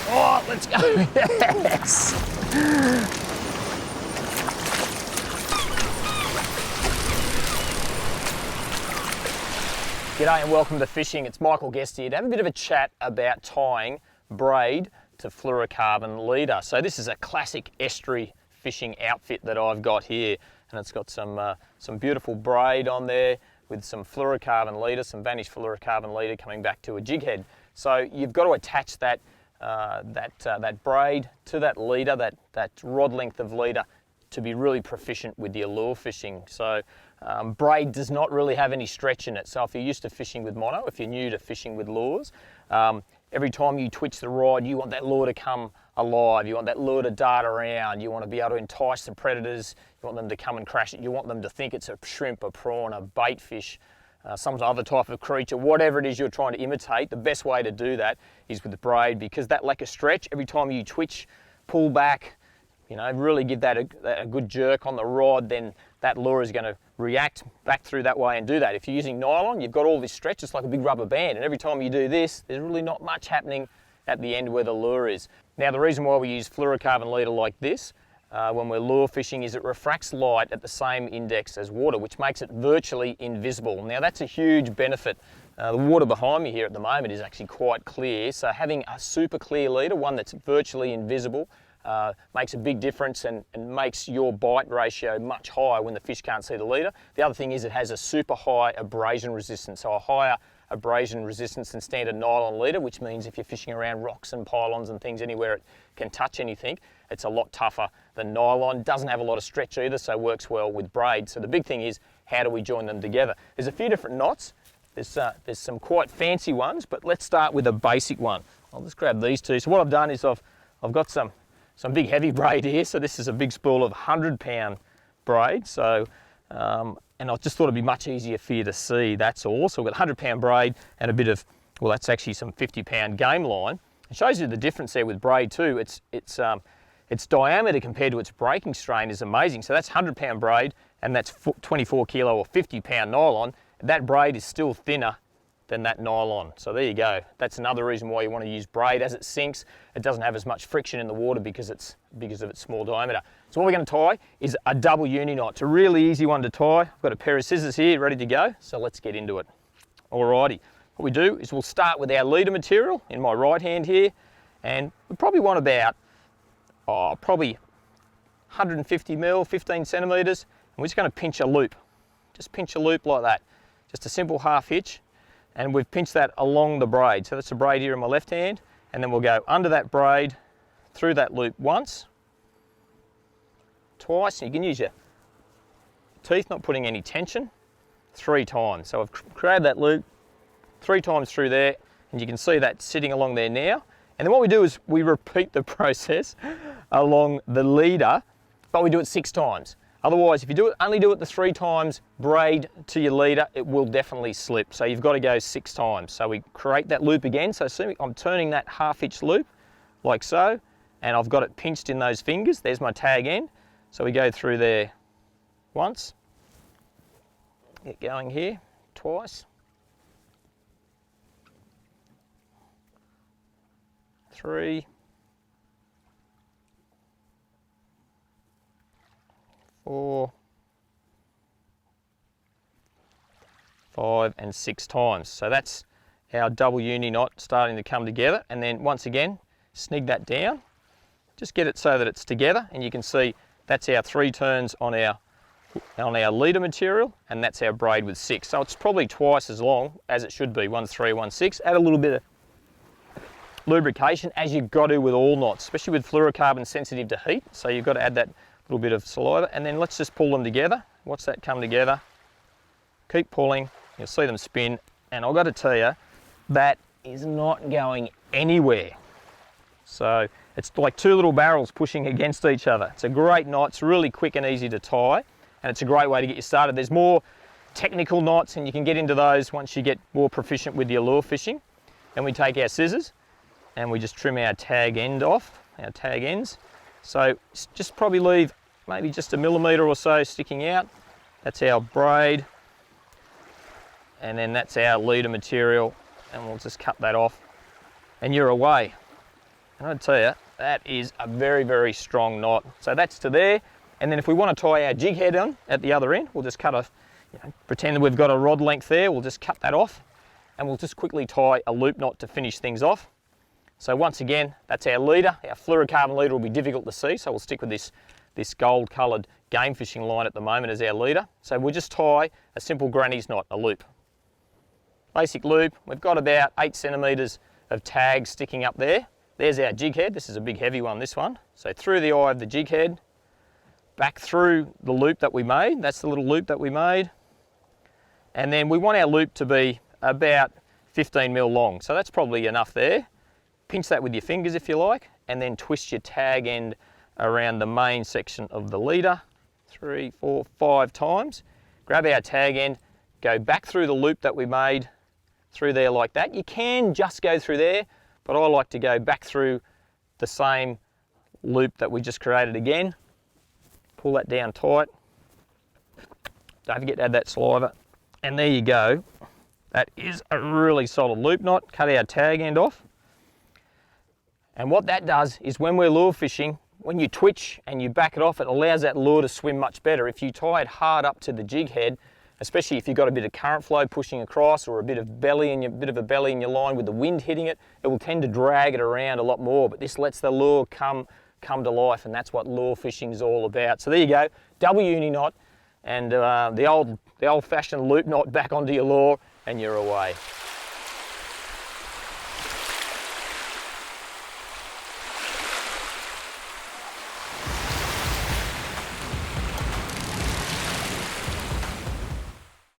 Oh, let's go. Yes. G'day and welcome to Fishing. It's Michael Guesty here to have a bit of a chat about tying braid to fluorocarbon leader. So this is a classic estuary fishing outfit that I've got here, and it's got some beautiful braid on there with some fluorocarbon leader, some vanished fluorocarbon leader coming back to a jig head. So you've got to attach that braid to that leader, that rod length of leader, to be really proficient with your lure fishing. So braid does not really have any stretch in it. So if you're used to fishing with mono, if you're new to fishing with lures, every time you twitch the rod, you want that lure to come alive. You want that lure to dart around. You want to be able to entice the predators. You want them to come and crash it. You want them to think it's a shrimp, a prawn, a bait fish, some other type of creature, whatever it is you're trying to imitate. The best way to do that is with the braid, because that lack of stretch, every time you twitch, pull back, you know, really give that a good jerk on the rod, then that lure is going to react back through that way and do that. If you're using nylon, you've got all this stretch, it's like a big rubber band, and every time you do this, there's really not much happening at the end where the lure is. Now, the reason why we use fluorocarbon leader like this when we're lure fishing is it refracts light at the same index as water, which makes it virtually invisible. Now, that's a huge benefit. The water behind me here at the moment is actually quite clear, so having a super clear leader, one that's virtually invisible, makes a big difference and makes your bite ratio much higher when the fish can't see the leader. The other thing is it has a super high abrasion resistance, so a higher abrasion resistance than standard nylon leader, which means if you're fishing around rocks and pylons and things, anywhere it can touch anything, it's a lot tougher than nylon. Doesn't have a lot of stretch either, so works well with braid. So the big thing is, how do we join them together? There's a few different knots. There's some quite fancy ones, but let's start with a basic one. I'll just grab these two. So what I've done is I've got some big heavy braid here. So this is a big spool of 100-pound braid. So, and I just thought it'd be much easier for you to see, that's all. So we've got 100-pound braid and a bit of, well, that's actually some 50-pound game line. It shows you the difference there with braid too. Its diameter compared to its breaking strain is amazing. So that's 100-pound braid, and that's 24 kilo or 50-pound nylon. That braid is still thinner than that nylon. So there you go. That's another reason why you want to use braid. As it sinks, it doesn't have as much friction in the water because of its small diameter. So what we're going to tie is a double uni knot. It's a really easy one to tie. I've got a pair of scissors here ready to go. So let's get into it. Alrighty. What we do is we'll start with our leader material in my right hand here, and we probably want about probably 150 mil, 15 centimeters, and we're just going to pinch a loop. Just pinch a loop like that. Just a simple half hitch, and we've pinched that along the braid. So that's the braid here in my left hand, and then we'll go under that braid, through that loop once, twice, and you can use your teeth, not putting any tension, 3 times. So I've created that loop 3 times through there, and you can see that sitting along there now. And then what we do is we repeat the process along the leader, but we do it 6 times. Otherwise, if you only do it the 3 times braid to your leader, it will definitely slip. So you've got to go 6 times. So we create that loop again. So see, I'm turning that half hitch loop like so, and I've got it pinched in those fingers. There's my tag end. So we go through there once, get going here, twice, 3, 4, 5, and 6 times. So that's our double uni knot starting to come together. And then once again, snig that down. Just get it so that it's together, and you can see that's our 3 turns on our leader material, and that's our braid with 6. So it's probably twice as long as it should be, 1 3, 1 6. Add a little bit of lubrication, as you've got to with all knots, especially with fluorocarbon sensitive to heat. So you've got to add that little bit of saliva, and then let's just pull them together. Watch that come together. Keep pulling, you'll see them spin, and I've got to tell you, that is not going anywhere. So it's like 2 little barrels pushing against each other. It's a great knot, it's really quick and easy to tie, and it's a great way to get you started. There's more technical knots, and you can get into those once you get more proficient with your lure fishing. Then we take our scissors, and we just trim our tag end off, our tag ends. So just probably leave maybe just a millimetre or so sticking out. That's our braid, and then that's our leader material, and we'll just cut that off, and you're away. And I'd tell you, that is a very, very strong knot. So that's to there. And then if we want to tie our jig head on at the other end, we'll just cut a, pretend that we've got a rod length there, we'll just cut that off and we'll just quickly tie a loop knot to finish things off. So once again, that's our leader. Our fluorocarbon leader will be difficult to see, so we'll stick with this gold coloured game fishing line at the moment as our leader. So we'll just tie a simple granny's knot, a loop. Basic loop, we've got about 8 centimetres of tag sticking up there. There's our jig head. This is a big heavy one, this one. So through the eye of the jig head, back through the loop that we made. That's the little loop that we made. And then we want our loop to be about 15 mil long. So that's probably enough there. Pinch that with your fingers if you like, and then twist your tag end around the main section of the leader 3, 4, 5 times. Grab our tag end, go back through the loop that we made through there like that. You can just go through there, but I like to go back through the same loop that we just created again. Pull that down tight. Don't forget to add that saliva. And there you go. That is a really solid loop knot. Cut our tag end off. And what that does is when we're lure fishing, when you twitch and you back it off, it allows that lure to swim much better. If you tie it hard up to the jig head, especially if you've got a bit of current flow pushing across or a bit of a belly in your line with the wind hitting it, it will tend to drag it around a lot more. But this lets the lure come to life, and that's what lure fishing is all about. So there you go, double uni knot, and the old-fashioned loop knot back onto your lure, and you're away.